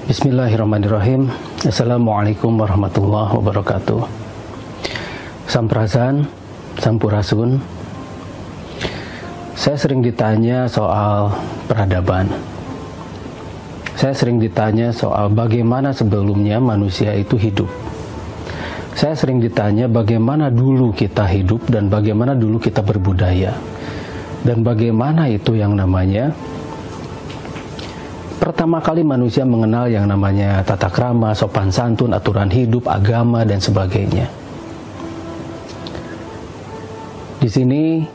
Bismillahirrahmanirrahim. Assalamualaikum warahmatullahi wabarakatuh. Sampurasun, sampurasun. Saya sering ditanya soal peradaban. Saya sering ditanya soal bagaimana sebelumnya manusia itu hidup. Saya sering ditanya bagaimana dulu kita hidup dan bagaimana dulu kita berbudaya. Dan bagaimana itu yang namanya pertama kali manusia mengenal yang namanya tata krama, sopan santun, aturan hidup, agama, dan sebagainya. Di sini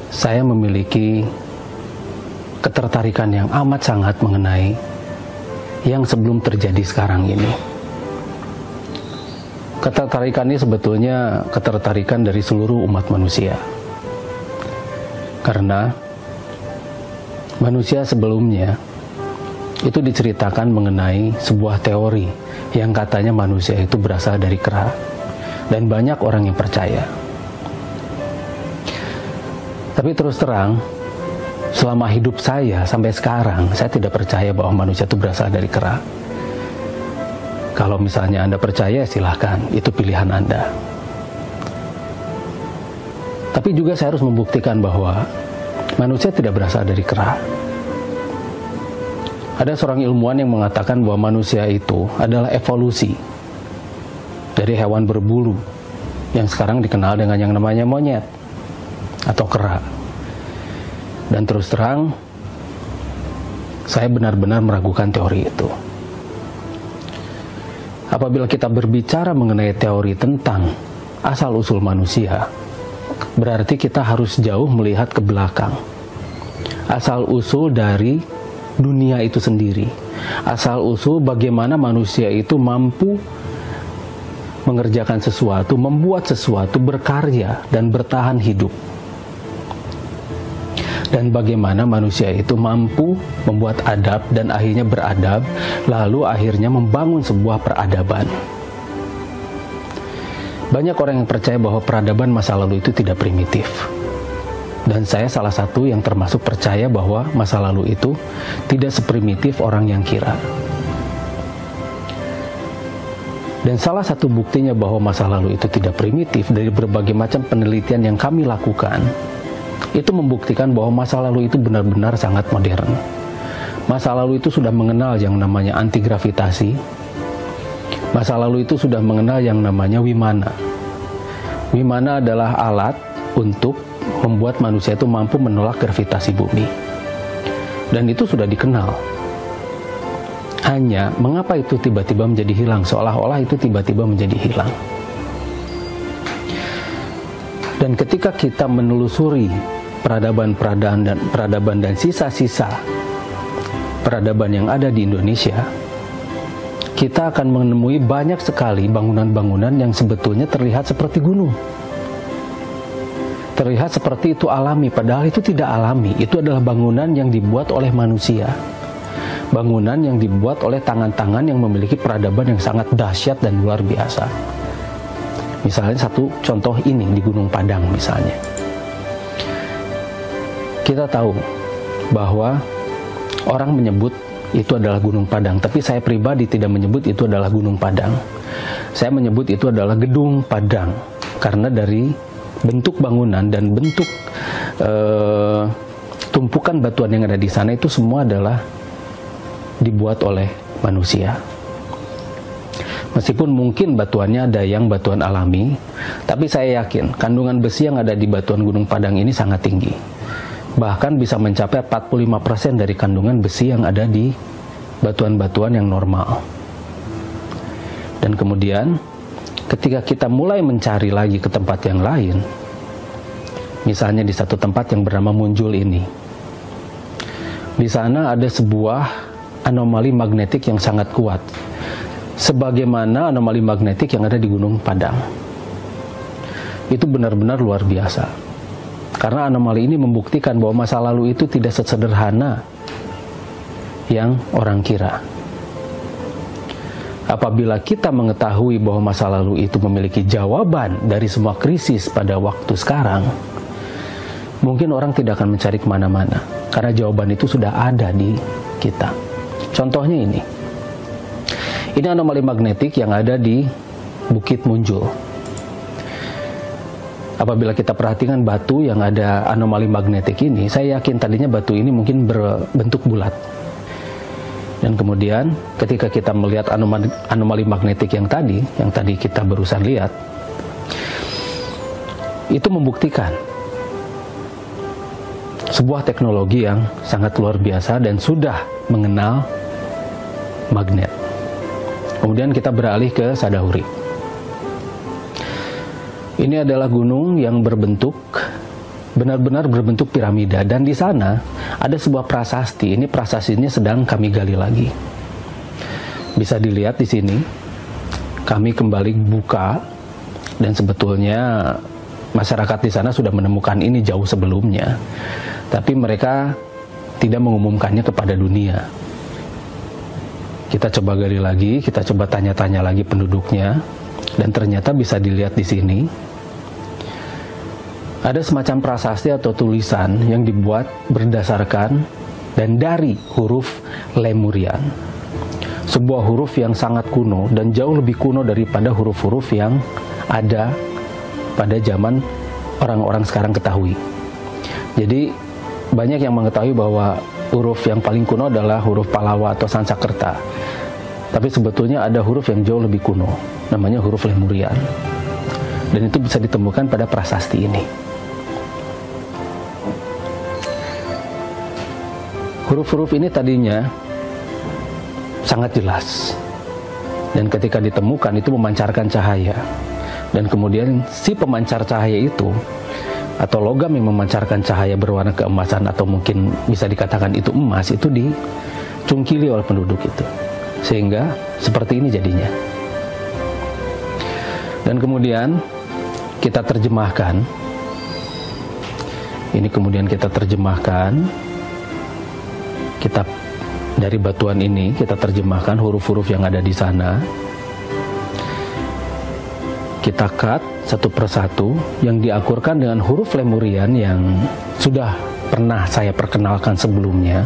saya memiliki ketertarikan yang amat sangat mengenai yang sebelum terjadi sekarang ini. Ketertarikan ini sebetulnya ketertarikan dari seluruh umat manusia. Karena manusia sebelumnya itu diceritakan mengenai sebuah teori yang katanya manusia itu berasal dari kera, dan banyak orang yang percaya. Tapi terus terang, selama hidup saya sampai sekarang, saya tidak percaya bahwa manusia itu berasal dari kera. Kalau misalnya Anda percaya, silahkan, itu pilihan Anda. Tapi juga saya harus membuktikan bahwa manusia tidak berasal dari kera. Ada seorang ilmuwan yang mengatakan bahwa manusia itu adalah evolusi dari hewan berbulu yang sekarang dikenal dengan yang namanya monyet atau kera. Dan terus terang, saya benar-benar meragukan teori itu. Apabila kita berbicara mengenai teori tentang asal-usul manusia, berarti kita harus jauh melihat ke belakang. Asal-usul dari dunia itu sendiri, asal-usul bagaimana manusia itu mampu mengerjakan sesuatu, membuat sesuatu, berkarya dan bertahan hidup, dan bagaimana manusia itu mampu membuat adab dan akhirnya beradab, lalu akhirnya membangun sebuah peradaban. Banyak orang yang percaya bahwa peradaban masa lalu itu tidak primitif. Dan saya salah satu yang termasuk percaya bahwa masa lalu itu tidak seprimitif orang yang kira. Dan salah satu buktinya bahwa masa lalu itu tidak primitif dari berbagai macam penelitian yang kami lakukan, itu membuktikan bahwa masa lalu itu benar-benar sangat modern. Masa lalu itu sudah mengenal yang namanya anti-gravitasi. Masa lalu itu sudah mengenal yang namanya wimana. Wimana adalah alat untuk membuat manusia itu mampu menolak gravitasi bumi. Dan itu sudah dikenal. Hanya, mengapa itu tiba-tiba menjadi hilang? Seolah-olah itu tiba-tiba menjadi hilang. Dan ketika kita menelusuri peradaban dan sisa-sisa peradaban yang ada di Indonesia, kita akan menemui banyak sekali bangunan-bangunan yang sebetulnya terlihat seperti gunung. Terlihat seperti itu alami, padahal itu tidak alami. Itu adalah bangunan yang dibuat oleh manusia. Bangunan yang dibuat oleh tangan-tangan yang memiliki peradaban yang sangat dahsyat dan luar biasa. Misalnya satu contoh ini di Gunung Padang misalnya. Kita tahu bahwa orang menyebut itu adalah Gunung Padang, tapi saya pribadi tidak menyebut itu adalah Gunung Padang. Saya menyebut itu adalah Gedung Padang, karena dari bentuk bangunan dan bentuk tumpukan batuan yang ada di sana itu semua adalah dibuat oleh manusia. Meskipun mungkin batuannya ada yang batuan alami, tapi saya yakin kandungan besi yang ada di batuan Gunung Padang ini sangat tinggi. Bahkan bisa mencapai 45% dari kandungan besi yang ada di batuan-batuan yang normal. Dan kemudian ketika kita mulai mencari lagi ke tempat yang lain, misalnya di satu tempat yang bernama Munjul ini, di sana ada sebuah anomali magnetik yang sangat kuat, sebagaimana anomali magnetik yang ada di Gunung Padang. Itu benar-benar luar biasa, karena anomali ini membuktikan bahwa masa lalu itu tidak sesederhana yang orang kira. Apabila kita mengetahui bahwa masa lalu itu memiliki jawaban dari semua krisis pada waktu sekarang, mungkin orang tidak akan mencari kemana-mana, karena jawaban itu sudah ada di kita. Contohnya ini, Ini anomali magnetik yang ada di Bukit Munjul. Apabila kita perhatikan batu yang ada anomali magnetik ini, saya yakin tadinya batu ini mungkin berbentuk bulat. Dan kemudian ketika kita melihat anomali magnetik yang tadi kita barusan lihat, itu membuktikan sebuah teknologi yang sangat luar biasa dan sudah mengenal magnet. Kemudian kita beralih ke Sadahuri. Ini adalah gunung yang benar-benar berbentuk piramida, dan di sana ada sebuah prasasti. Ini prasastinya sedang kami gali lagi. Bisa dilihat di sini. Kami kembali buka, dan sebetulnya masyarakat di sana sudah menemukan ini jauh sebelumnya. Tapi mereka tidak mengumumkannya kepada dunia. Kita coba gali lagi, kita coba tanya-tanya lagi penduduknya, dan ternyata bisa dilihat di sini. Ada semacam prasasti atau tulisan yang dibuat berdasarkan dan dari huruf Lemurian. Sebuah huruf yang sangat kuno dan jauh lebih kuno daripada huruf-huruf yang ada pada zaman orang-orang sekarang ketahui. Jadi banyak yang mengetahui bahwa huruf yang paling kuno adalah huruf Palawa atau Sansakerta. Tapi sebetulnya ada huruf yang jauh lebih kuno, namanya huruf Lemurian. Dan itu bisa ditemukan pada prasasti ini. Huruf-huruf ini tadinya sangat jelas, dan ketika ditemukan itu memancarkan cahaya, dan kemudian si pemancar cahaya itu atau logam yang memancarkan cahaya berwarna keemasan atau mungkin bisa dikatakan itu emas, itu dicungkili oleh penduduk itu, sehingga seperti ini jadinya. Dan kemudian kita terjemahkan ini, kemudian kita terjemahkan kitab dari batuan ini, kita terjemahkan huruf-huruf yang ada di sana. Kita cut satu persatu yang diakurkan dengan huruf Lemurian yang sudah pernah saya perkenalkan sebelumnya,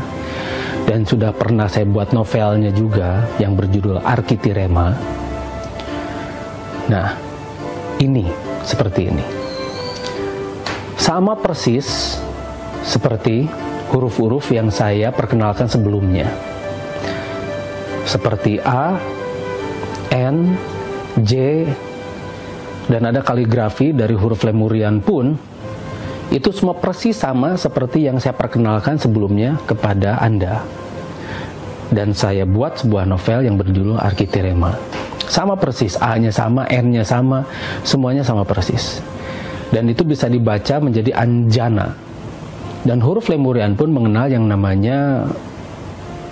dan sudah pernah saya buat novelnya juga yang berjudul Arkitirema. Nah, ini seperti ini. Sama persis seperti huruf-huruf yang saya perkenalkan sebelumnya, seperti A, N, J, dan ada kaligrafi dari huruf Lemurian pun. Itu semua persis sama seperti yang saya perkenalkan sebelumnya kepada Anda. Dan saya buat sebuah novel yang berjudul Arkitirema. Sama persis, A-nya sama, N-nya sama, semuanya sama persis. Dan itu bisa dibaca menjadi Anjana. Dan huruf Lemurian pun mengenal yang namanya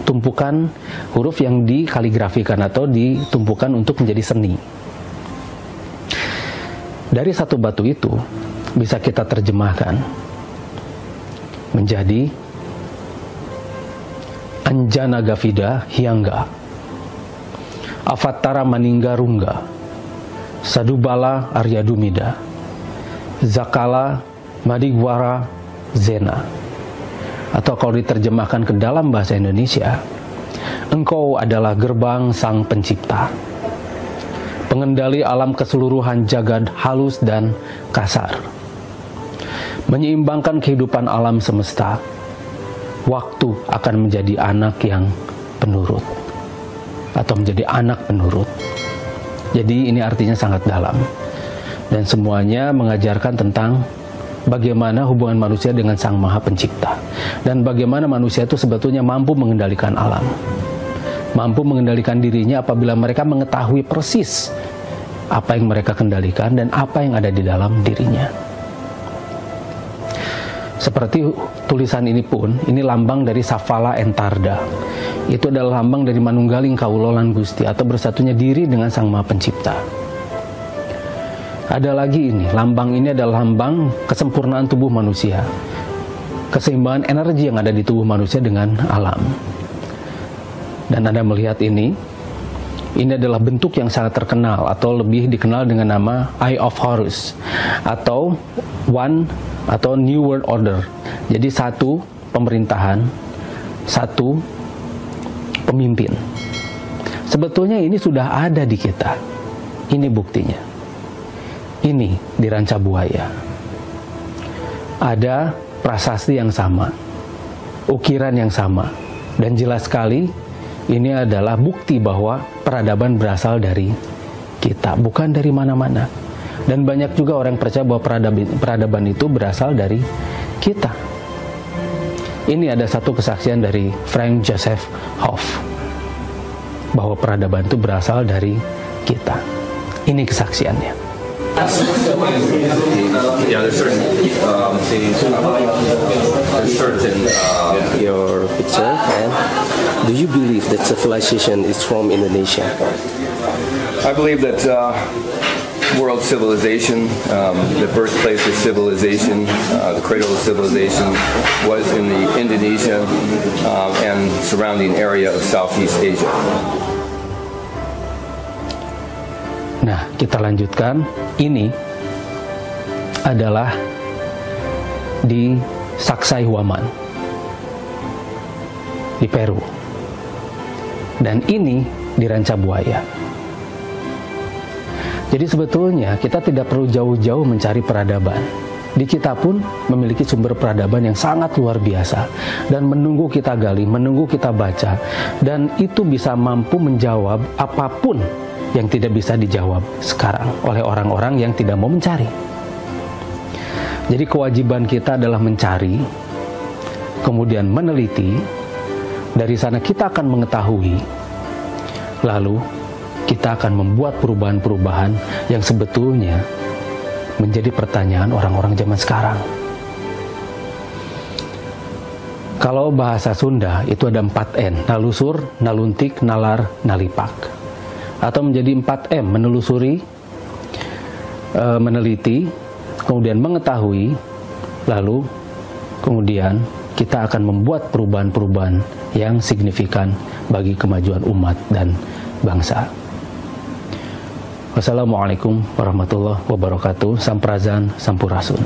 tumpukan huruf yang dikaligrafikan atau ditumpukan untuk menjadi seni. Dari satu batu itu bisa kita terjemahkan menjadi Anjana Gavida Hyangga, Avatara Maninggarungga, Sadubala Aryadumida, Zakala Madigwara Zena. Atau kalau diterjemahkan ke dalam bahasa Indonesia, Engkau adalah gerbang Sang Pencipta, pengendali alam keseluruhan jagad halus dan kasar, menyeimbangkan kehidupan alam semesta. Waktu akan menjadi anak yang penurut, atau menjadi anak penurut. Jadi ini artinya sangat dalam, dan semuanya mengajarkan tentang bagaimana hubungan manusia dengan Sang Maha Pencipta, dan bagaimana manusia itu sebetulnya mampu mengendalikan alam, mampu mengendalikan dirinya apabila mereka mengetahui persis apa yang mereka kendalikan dan apa yang ada di dalam dirinya. Seperti tulisan ini pun, ini lambang dari Safala Entarda. Itu adalah lambang dari Manunggaling Kaulolan Gusti, atau bersatunya diri dengan Sang Maha Pencipta. Ada lagi ini, lambang ini adalah lambang kesempurnaan tubuh manusia, keseimbangan energi yang ada di tubuh manusia dengan alam. Dan Anda melihat ini adalah bentuk yang sangat terkenal, atau lebih dikenal dengan nama Eye of Horus, atau One atau New World Order. Jadi satu pemerintahan, satu pemimpin. Sebetulnya ini sudah ada di kita. Ini buktinya. Ini di Ranca Buaya. Ada prasasti yang sama, ukiran yang sama, dan jelas sekali ini adalah bukti bahwa peradaban berasal dari kita, bukan dari mana-mana. Dan banyak juga orang percaya bahwa peradaban itu berasal dari kita. Ini ada satu kesaksian dari Frank Joseph Hoff bahwa peradaban itu berasal dari kita. Ini kesaksiannya. Yeah, there's certain your picture. And do you believe that civilization is from Indonesia? I believe that world civilization, the birthplace of civilization, the cradle of civilization was in the Indonesia and surrounding area of Southeast Asia. Nah, kita lanjutkan. Ini adalah di Sacsayhuaman di Peru. Dan ini di Ranca Buaya. Jadi sebetulnya kita tidak perlu jauh-jauh mencari peradaban. Di kita pun memiliki sumber peradaban yang sangat luar biasa dan menunggu kita gali, menunggu kita baca, dan itu bisa mampu menjawab apapun yang tidak bisa dijawab sekarang oleh orang-orang yang tidak mau mencari. Jadi kewajiban kita adalah mencari, kemudian meneliti, dari sana kita akan mengetahui, lalu kita akan membuat perubahan-perubahan yang sebetulnya menjadi pertanyaan orang-orang zaman sekarang. Kalau bahasa Sunda itu ada 4N, nalusur, naluntik, nalar, nalipak. Atau menjadi 4M, menelusuri, meneliti, kemudian mengetahui, lalu kemudian kita akan membuat perubahan-perubahan yang signifikan bagi kemajuan umat dan bangsa. Wassalamualaikum warahmatullahi wabarakatuh. Sampurasun, sampurasun.